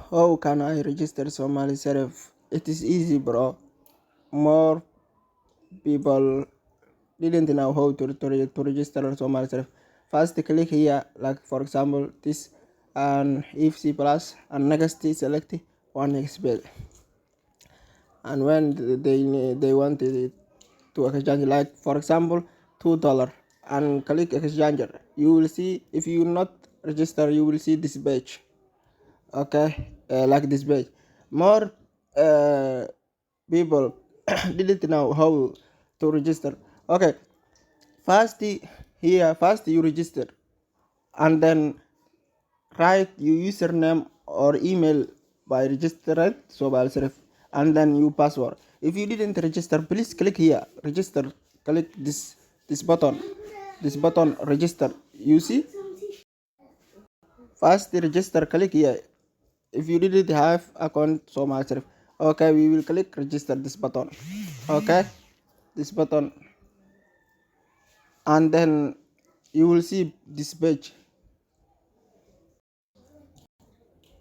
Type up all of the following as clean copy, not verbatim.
How can I register Somali Sarif? It is easy, bro. More people didn't know how to register Somali Sarif. First, click here, like for example, this and if C plus, and next select one XBL. And when they want it to exchange, like for example, $2, and click exchanger, you will see if you not register, you will see this page. Okay, like this page. More people didn't know how to register. Okay, first first you register, and then write your username or email by registered Somali Sarif, and then your password. If you didn't register, please click here register. Click this button, register. You see, first register, click here. If you didn't have account Somali Sarif, okay, we will click register this button. Okay, this button, and then you will see this page,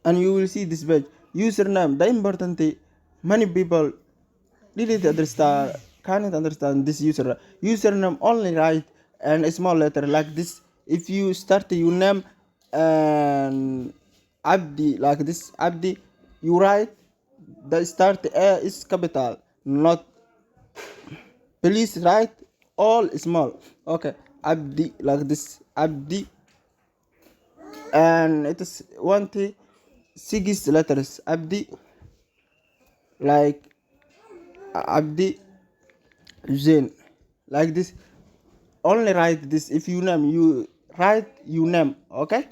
and you will see this page username. The important thing, many people didn't understand, can't understand this username only write and a small letter like this. If you start your name and Abdi like this, Abdi, you write the start A is capital, not, please write all small. Okay, Abdi like this, Abdi, and it is 6 letters, Abdi, like Abdi Zain, like this. Only write this. If you name, you write your name, okay,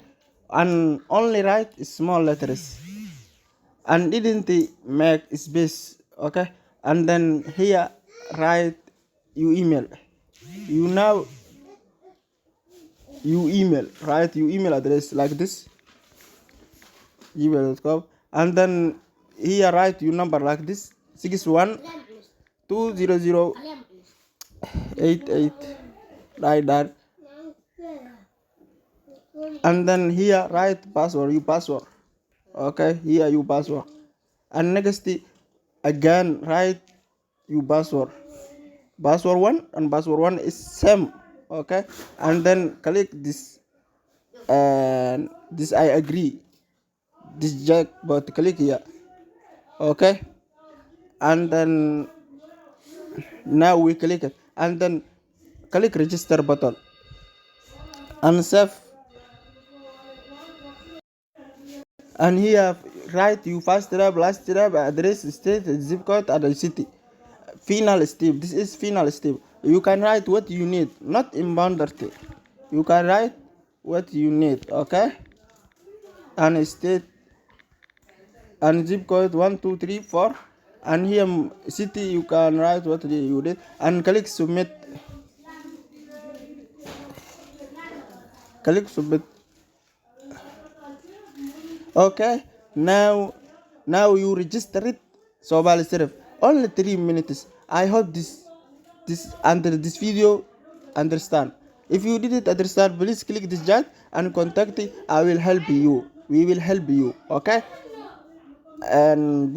and only write small letters, and didn't make space, okay, and then here write your email. You now you email, write your email address like this, gmail.com, and then here write your number like this, 61200888, like that. And then here write password, your password, okay, here your password, and next again write your password. Password one and password one is same, okay, and then click this, and this I agree, this jack, but click here, okay, and then now we click it, and then click register button and save. And here write you first step, last step, address, state, zip code, and the city. Final step. This is final step. You can write what you need, not in boundary. You can write what you need, okay? And state and zip code 1234. And here city, you can write what you did and click submit. Click submit. Okay, now you register it. Somali Sarif, only 3 minutes. I hope this under this video understand. If you didn't understand, please click this chat and contact. I will help you. We will help you. Okay, and